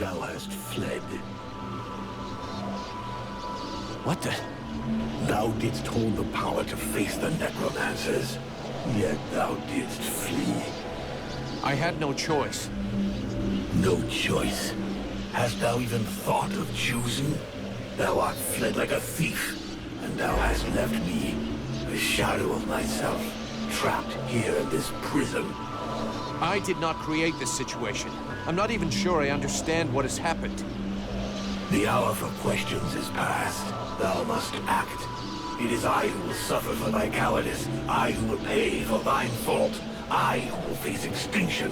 thou hast fled. What the? Thou didst hold the power to face the necromancers, yet thou didst flee. I had no choice. No choice? Hast thou even thought of choosing? Thou art fled like a thief, and thou hast left me, a shadow of myself, trapped here in this prison. I did not create this situation. I'm not even sure I understand what has happened. The hour for questions is past. Thou must act. It is I who will suffer for thy cowardice. I who will pay for thine fault. I who will face extinction.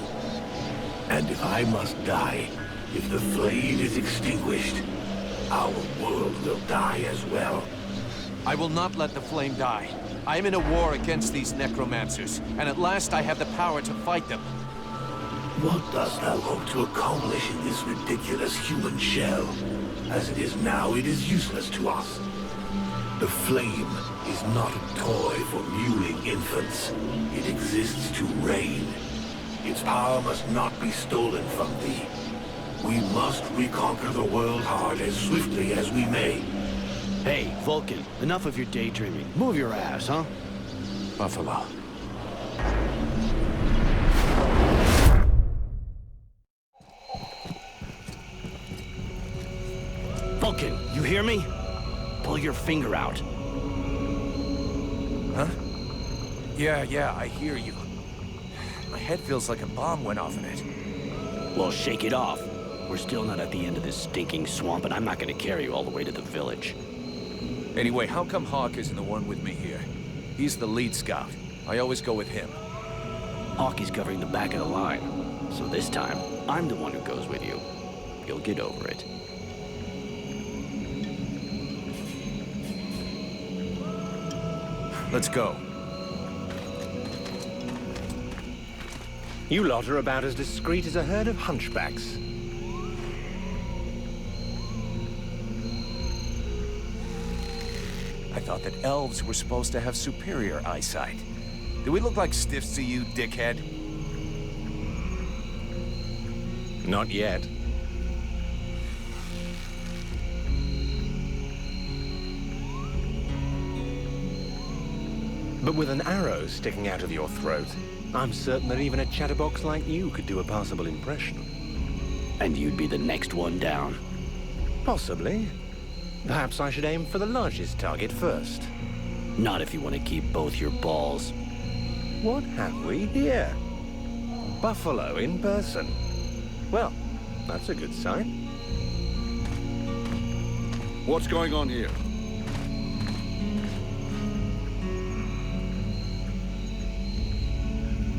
And if I must die, if the flame is extinguished, our world will die as well. I will not let the flame die. I am in a war against these necromancers, and at last I have the power to fight them. What dost thou hope to accomplish in this ridiculous human shell? As it is now, it is useless to us. The flame is not a toy for mewling infants. It exists to reign. Its power must not be stolen from thee. We must reconquer the world hard as swiftly as we may. Hey, Vulcan, enough of your daydreaming. Move your ass, huh? Buffalo. Vulcan, you hear me? Pull your finger out. Huh? Yeah, I hear you. My head feels like a bomb went off in it. Well, shake it off. We're still not at the end of this stinking swamp, and I'm not gonna carry you all the way to the village. Anyway, how come Hawk isn't the one with me here? He's the lead scout. I always go with him. Hawk is covering the back of the line. So this time, I'm the one who goes with you. You'll get over it. Let's go. You lot are about as discreet as a herd of hunchbacks. I thought that elves were supposed to have superior eyesight. Do we look like stiffs to you, dickhead? Not yet. But with an arrow sticking out of your throat, I'm certain that even a chatterbox like you could do a passable impression. And you'd be the next one down. Possibly. Perhaps I should aim for the largest target first. Not if you want to keep both your balls. What have we here? Buffalo in person. Well, that's a good sign. What's going on here?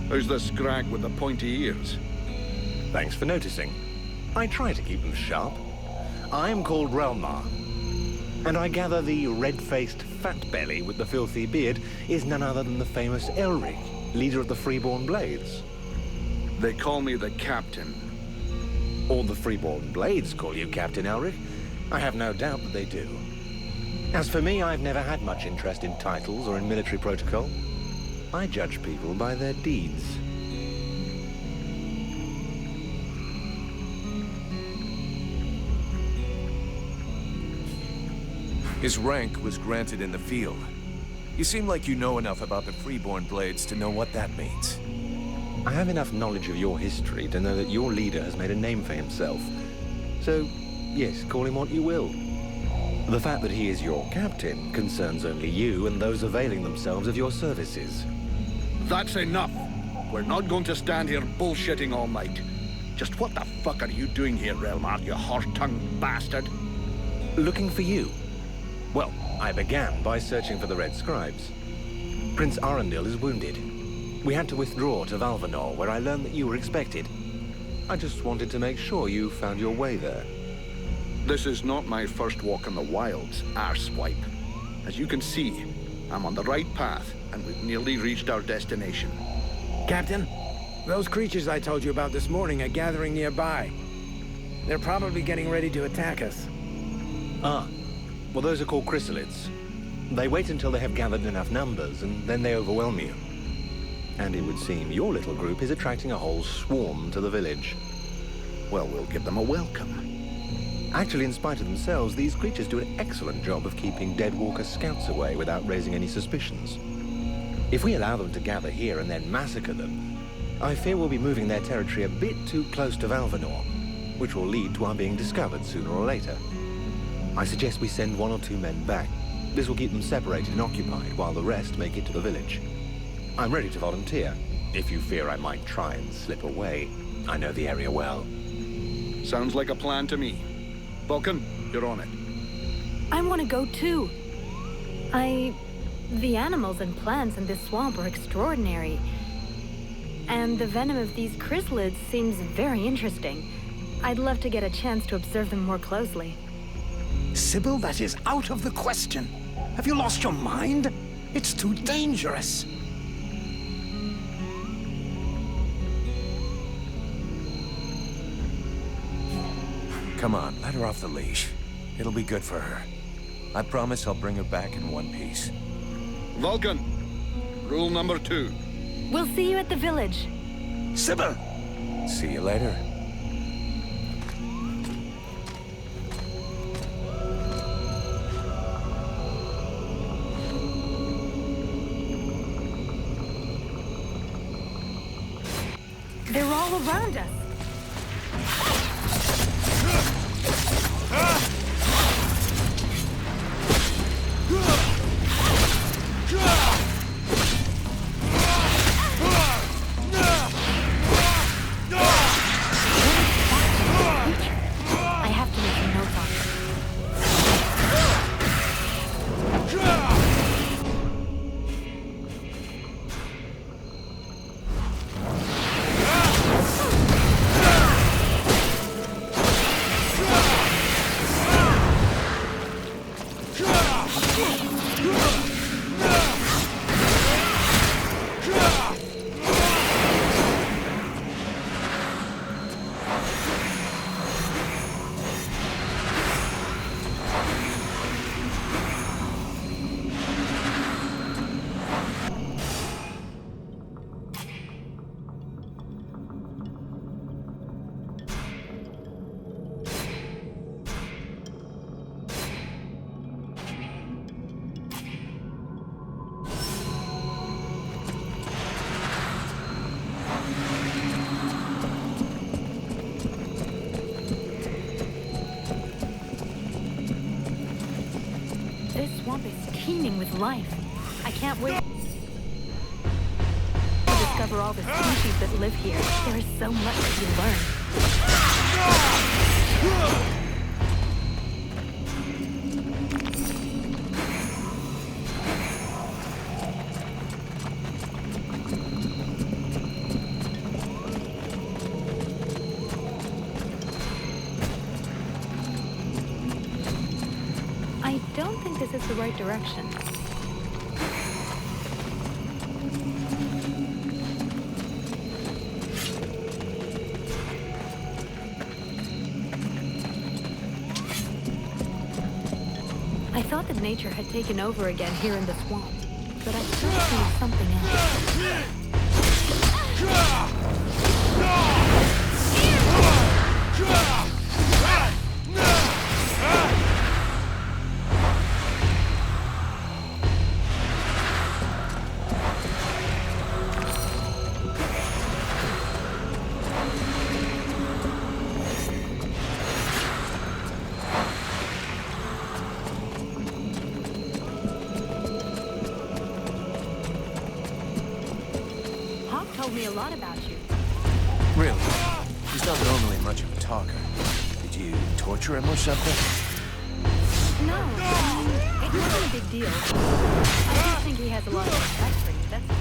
Who's the scrag with the pointy ears? Thanks for noticing. I try to keep them sharp. I'm called Relmar. And I gather the red-faced fat belly with the filthy beard is none other than the famous Elric, leader of the Freeborn Blades. They call me the Captain. All the Freeborn Blades call you Captain Elric. I have no doubt that they do. As for me, I've never had much interest in titles or in military protocol. I judge people by their deeds. His rank was granted in the field. You seem like you know enough about the Freeborn Blades to know what that means. I have enough knowledge of your history to know that your leader has made a name for himself. So, yes, call him what you will. The fact that he is your captain concerns only you and those availing themselves of your services. That's enough. We're not going to stand here bullshitting all night. Just what the fuck are you doing here, Relmar, you horse-tongued bastard? Looking for you. Well, I began by searching for the Red Scribes. Prince Arundel is wounded. We had to withdraw to Valvanor, where I learned that you were expected. I just wanted to make sure you found your way there. This is not my first walk in the wilds, arsewipe. As you can see, I'm on the right path, and we've nearly reached our destination. Captain, those creatures I told you about this morning are gathering nearby. They're probably getting ready to attack us. Ah. Well, those are called chrysalids. They wait until they have gathered enough numbers, and then they overwhelm you. And it would seem your little group is attracting a whole swarm to the village. well, we'll give them a welcome. Actually, in spite of themselves, these creatures do an excellent job of keeping dead walker scouts away without raising any suspicions. If we allow them to gather here and then massacre them, I fear we'll be moving their territory a bit too close to Valvanor, which will lead to our being discovered sooner or later. I suggest we send 1 or 2 men back. This will keep them separated and occupied while the rest make it to the village. I'm ready to volunteer, if you fear I might try and slip away. I know the area well. Sounds like a plan to me. Vulcan, you're on it. I want to go too. The animals and plants in this swamp are extraordinary. And the venom of these chrysalids seems very interesting. I'd love to get a chance to observe them more closely. Sybil, that is out of the question. Have you lost your mind? It's too dangerous. Come on, let her off the leash. It'll be good for her. I promise I'll bring her back in one piece. Vulcan, rule number 2. We'll see you at the village. Sybil! See you later. They're all around us. With life. I can't wait to discover all the species that live here. There is so much to be learned. I don't think this is the right direction. I thought that nature had taken over again here in the swamp, but I still see something else. Told me a lot about you. Really? He's not normally much of a talker. Did you torture him or something? No, it wasn't a big deal. I just think he has a lot of respect for you, that's all.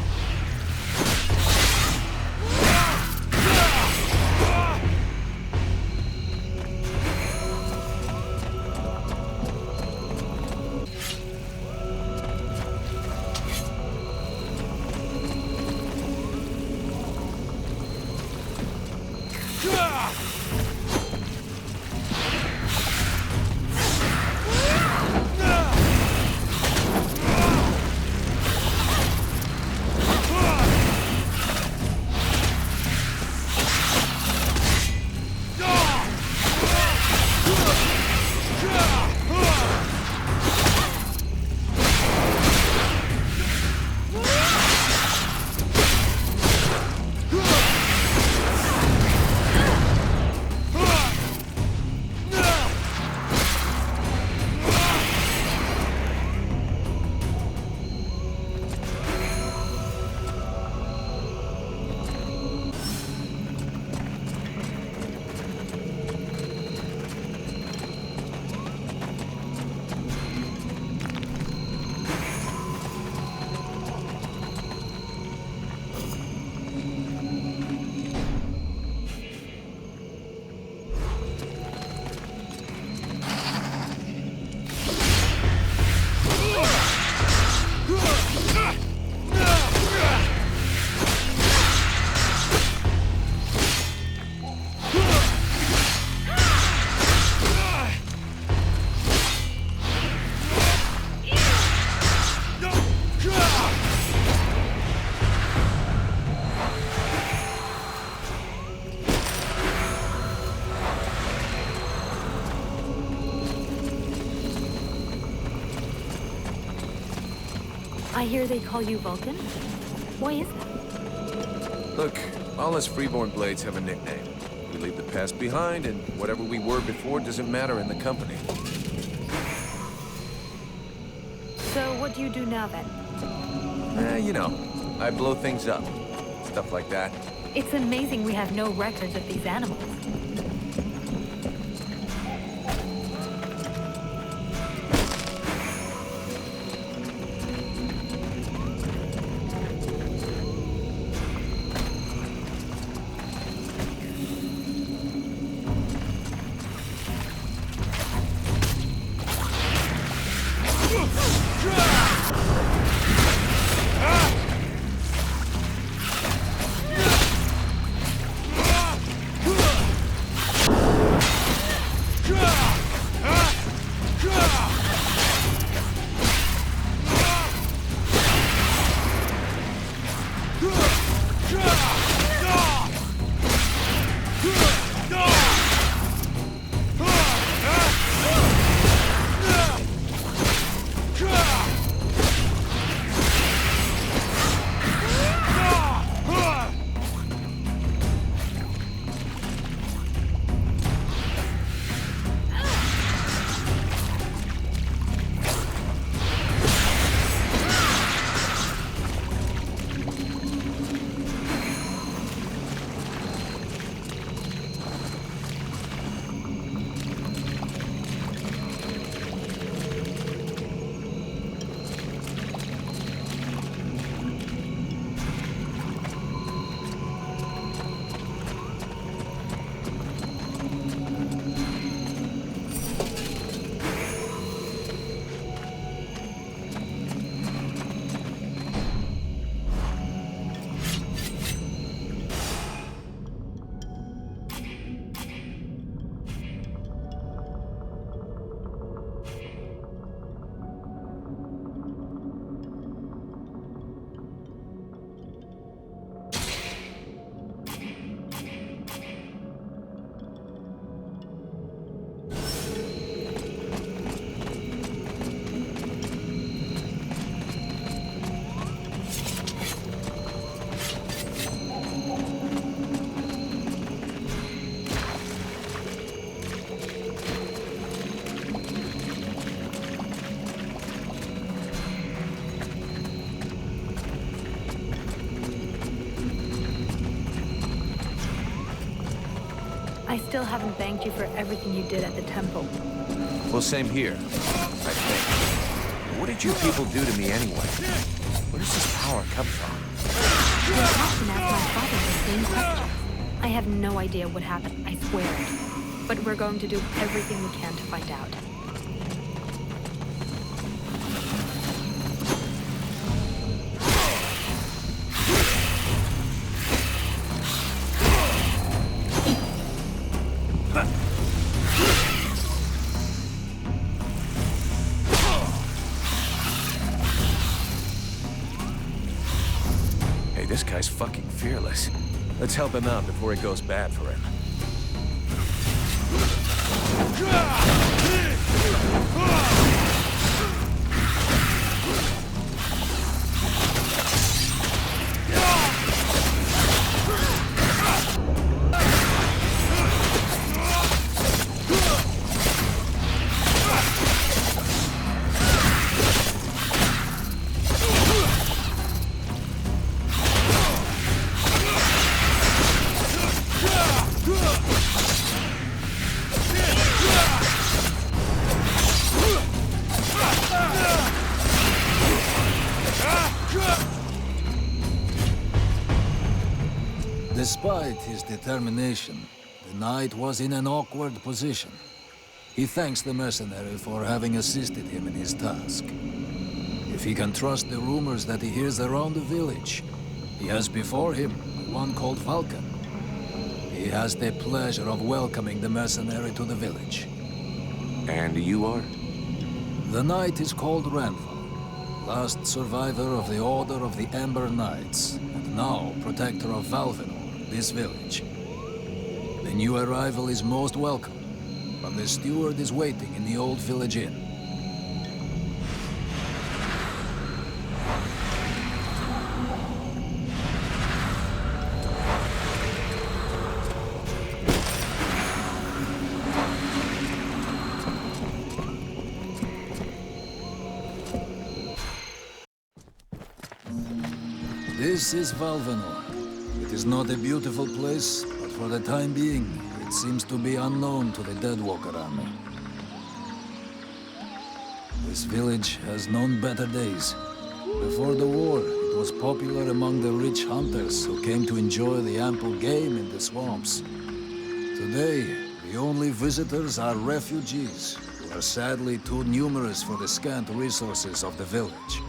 I hear they call you Vulcan. Why is that? Look, all us freeborn blades have a nickname. We leave the past behind, and whatever we were before doesn't matter in the company. So what do you do now then? You know, I blow things up. Stuff like that. It's amazing we have no records of these animals. I still haven't thanked you for everything you did at the temple. Well, same here, I think. What did you people do to me anyway? Where does this power come from? You have to ask my father the same question. I have no idea what happened, I swear it. But we're going to do everything we can to find out. This guy's fucking fearless. Let's help him out before it goes bad for him. Despite his determination, the knight was in an awkward position. He thanks the mercenary for having assisted him in his task. If he can trust the rumors that he hears around the village, he has before him one called Vulcan. He has the pleasure of welcoming the mercenary to the village. And you are? The knight is called Ranval, last survivor of the Order of the Ember Knights, and now protector of Valvenor, this village. The new arrival is most welcome, but the steward is waiting in the old village inn. This is Valvenor. It is not a beautiful place, but for the time being, it seems to be unknown to the Deadwalker army. This village has known better days. Before the war, it was popular among the rich hunters who came to enjoy the ample game in the swamps. Today, the only visitors are refugees, who are sadly too numerous for the scant resources of the village.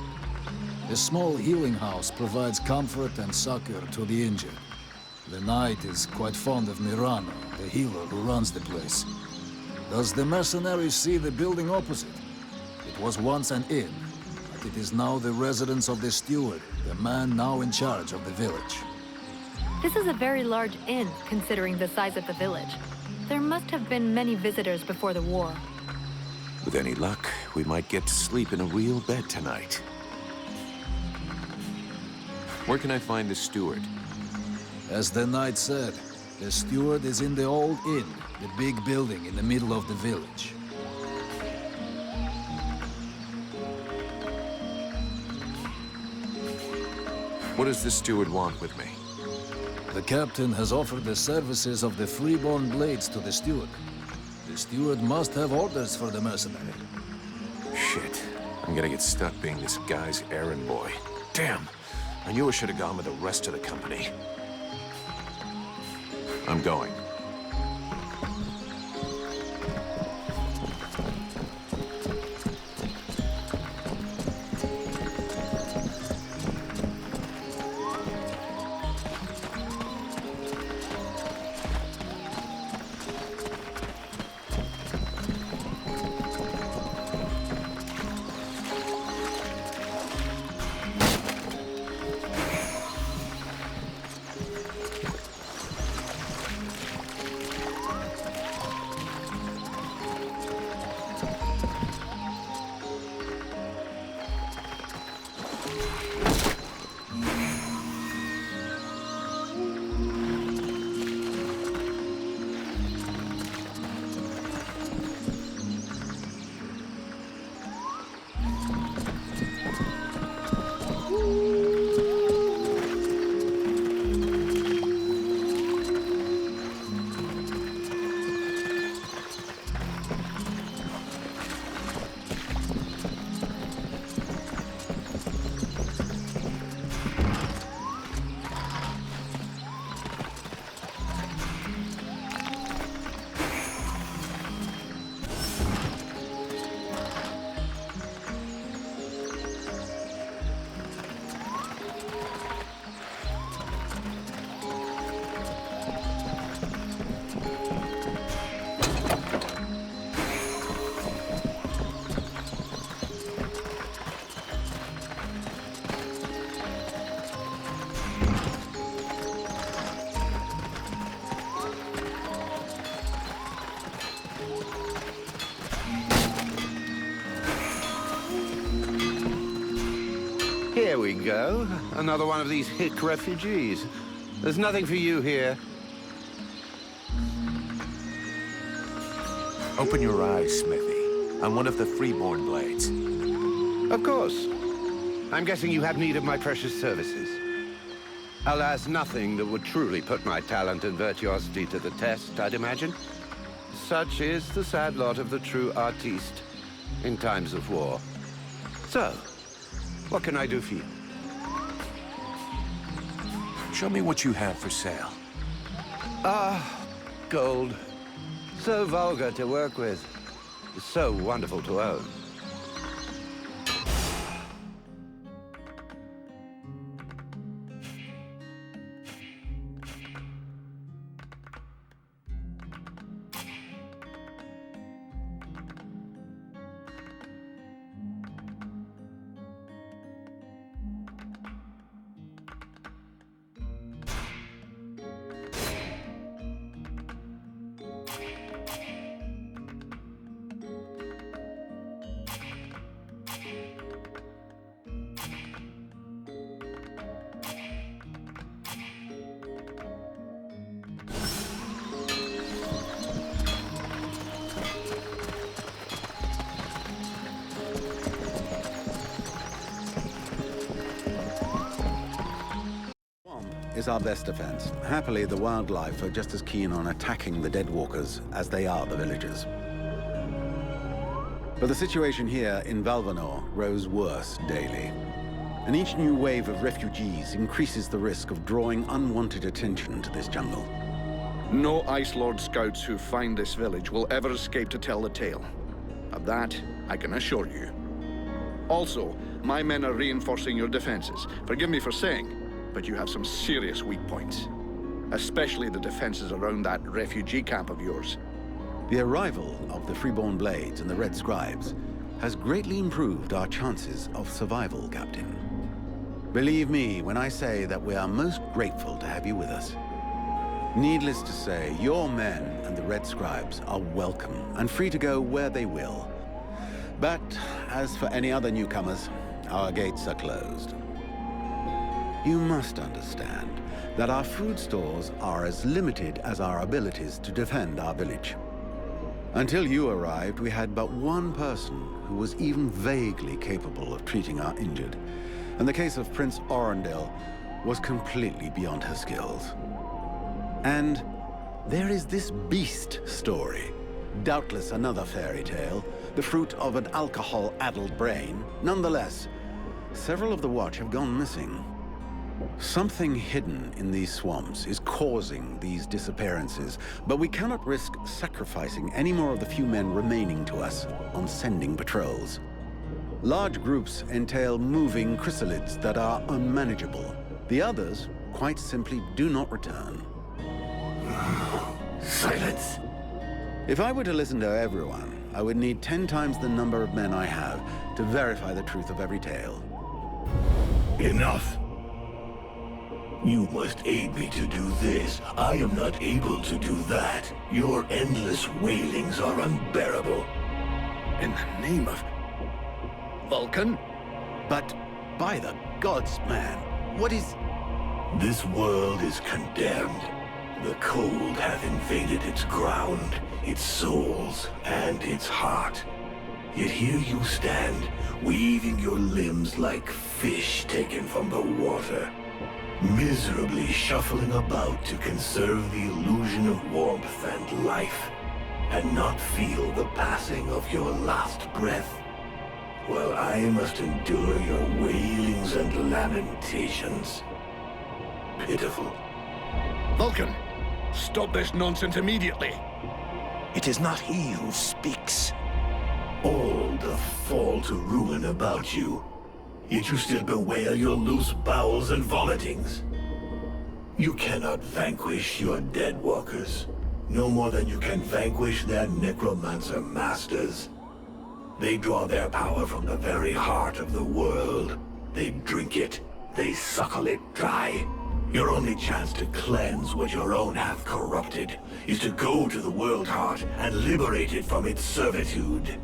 A small healing house provides comfort and succor to the injured. The knight is quite fond of Mirano, the healer who runs the place. Does the mercenary see the building opposite? It was once an inn, but it is now the residence of the steward, the man now in charge of the village. This is a very large inn, considering the size of the village. There must have been many visitors before the war. With any luck, we might get to sleep in a real bed tonight. Where can I find the steward? As the knight said, the steward is in the old inn, the big building in the middle of the village. What does the steward want with me? The captain has offered the services of the freeborn blades to the steward. The steward must have orders for the mercenary. Shit. I'm gonna get stuck being this guy's errand boy. Damn! I knew I should have gone with the rest of the company. I'm going. Here we go. Another one of these hick refugees. There's nothing for you here. Open your eyes, Smithy. I'm one of the freeborn blades. Of course. I'm guessing you have need of my precious services. Alas, nothing that would truly put my talent and virtuosity to the test, I'd imagine. Such is the sad lot of the true artiste in times of war. So, what can I do for you? Show me what you have for sale. Gold. So vulgar to work with. So wonderful to own. is our best defense. Happily, the wildlife are just as keen on attacking the dead walkers as they are the villagers. But the situation here in Valvanor grows worse daily. And each new wave of refugees increases the risk of drawing unwanted attention to this jungle. No Ice Lord scouts who find this village will ever escape to tell the tale. Of that, I can assure you. Also, my men are reinforcing your defenses. Forgive me for saying, but you have some serious weak points. Especially the defenses around that refugee camp of yours. The arrival of the Freeborn Blades and the Red Scribes has greatly improved our chances of survival, Captain. Believe me when I say that we are most grateful to have you with us. Needless to say, your men and the Red Scribes are welcome and free to go where they will. But as for any other newcomers, our gates are closed. You must understand that our food stores are as limited as our abilities to defend our village. Until you arrived, we had but one person who was even vaguely capable of treating our injured. And the case of Prince Arundel was completely beyond her skills. And there is this beast story. Doubtless another fairy tale, the fruit of an alcohol-addled brain. Nonetheless, several of the Watch have gone missing. Something hidden in these swamps is causing these disappearances, but we cannot risk sacrificing any more of the few men remaining to us on sending patrols. Large groups entail moving chrysalids that are unmanageable. The others, quite simply, do not return. Silence. If I were to listen to everyone, I would need 10 times the number of men I have to verify the truth of every tale. Enough. You must aid me to do this. I am not able to do that. Your endless wailings are unbearable. In the name of... Vulcan? But by the gods, man, what is... This world is condemned. The cold hath invaded its ground, its souls, and its heart. Yet here you stand, weaving your limbs like fish taken from the water. Miserably shuffling about to conserve the illusion of warmth and life, and not feel the passing of your last breath, while I must endure your wailings and lamentations. Pitiful. Vulcan, stop this nonsense immediately. It is not he who speaks. All the fall to ruin about you. Yet you still bewail your loose bowels and vomitings. You cannot vanquish your dead walkers, no more than you can vanquish their necromancer masters. They draw their power from the very heart of the world. They drink it, they suckle it dry. Your only chance to cleanse what your own hath corrupted is to go to the world heart and liberate it from its servitude.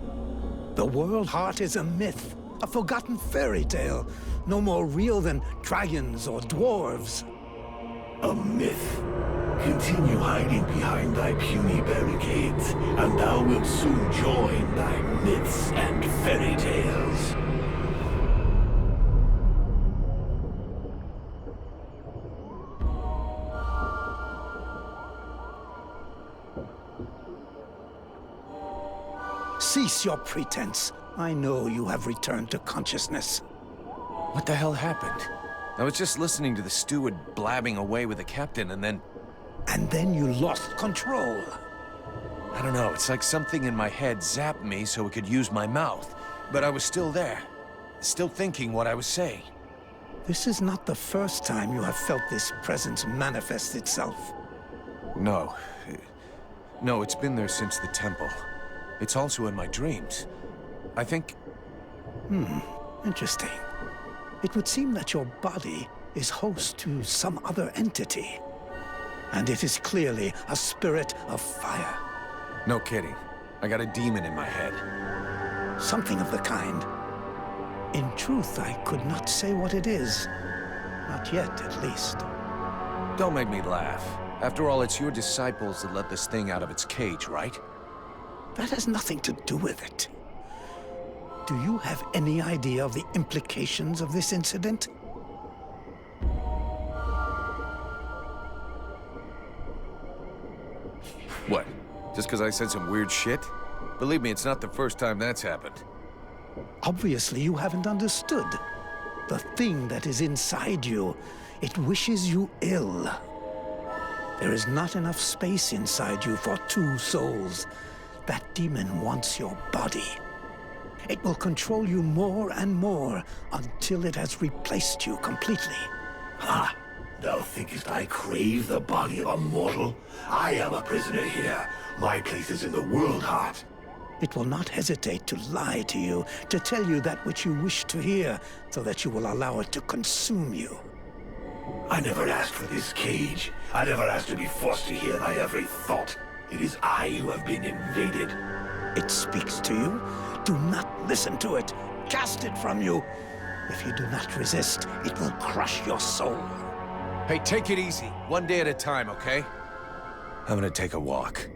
The world heart is a myth. A forgotten fairy tale, no more real than dragons or dwarves. A myth. Continue hiding behind thy puny barricades, and thou wilt soon join thy myths and fairy tales. Cease your pretense. I know you have returned to consciousness. What the hell happened? I was just listening to the steward blabbing away with the captain, and then... And then you lost control. I don't know, it's like something in my head zapped me so it could use my mouth. But I was still there, still thinking what I was saying. This is not the first time you have felt this presence manifest itself. No. No, it's been there since the temple. It's also in my dreams. I think... Interesting. It would seem that your body is host to some other entity. And it is clearly a spirit of fire. No kidding. I got a demon in my head. Something of the kind. In truth, I could not say what it is. Not yet, at least. Don't make me laugh. After all, it's your disciples that let this thing out of its cage, right? That has nothing to do with it. Do you have any idea of the implications of this incident? Just because I said some weird shit? Believe me, it's not the first time that's happened. Obviously, you haven't understood. The thing that is inside you, it wishes you ill. There is not enough space inside you for two souls. That demon wants your body. It will control you more and more until it has replaced you completely. Ha! Thou thinkest I crave the body of a mortal? I am a prisoner here. My place is in the world heart. It will not hesitate to lie to you, to tell you that which you wish to hear, so that you will allow it to consume you. I never asked for this cage. I never asked to be forced to hear thy every thought. It is I who have been invaded. It speaks to you. Do not listen to it. Cast it from you. If you do not resist, it will crush your soul. Hey, take it easy. One day at a time, okay? I'm gonna take a walk.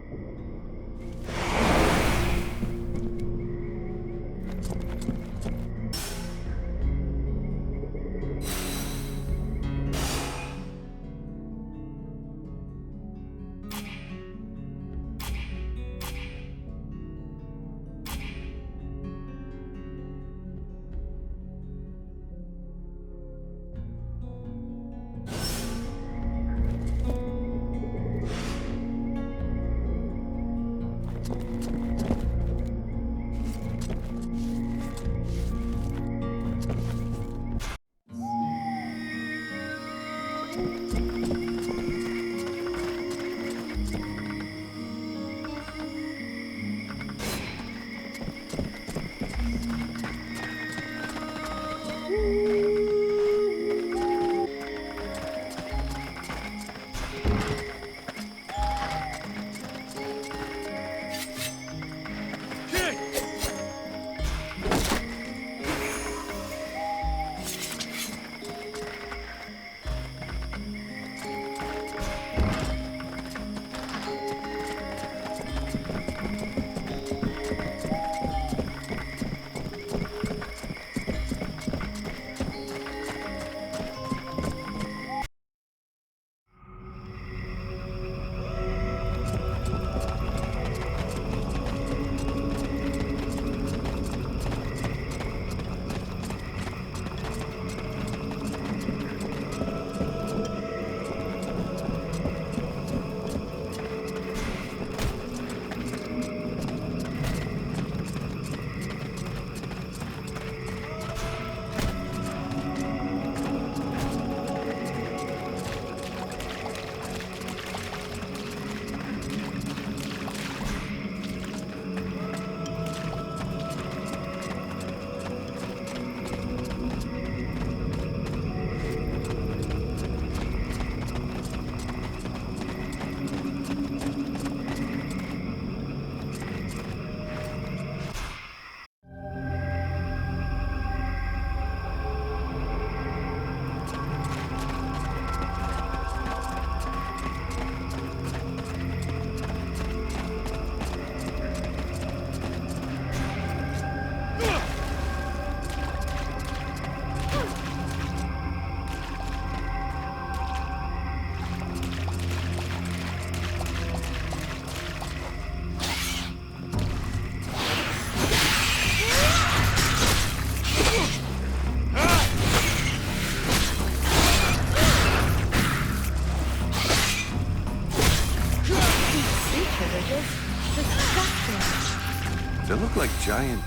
They look like giant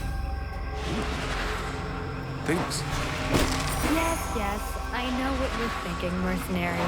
things. Yes, I know what you're thinking, mercenary.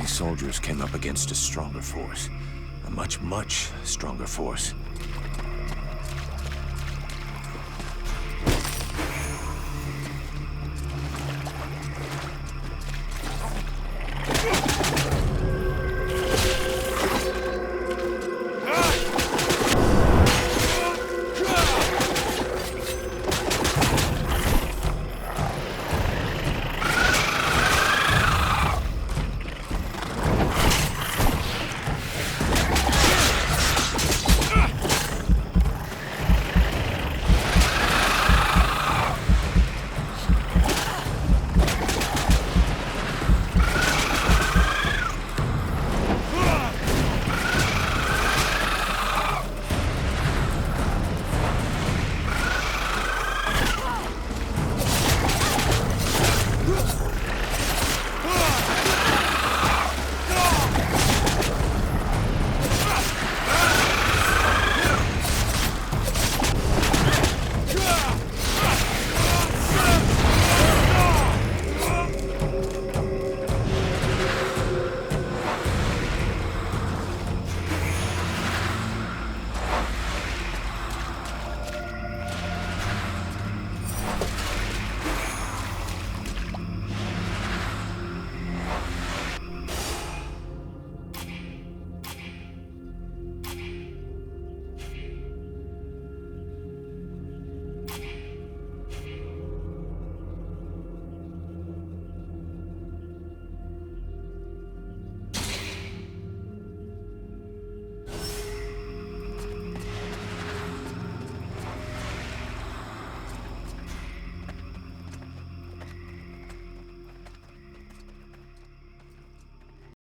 soldiers came up against a stronger force. A much, much stronger force.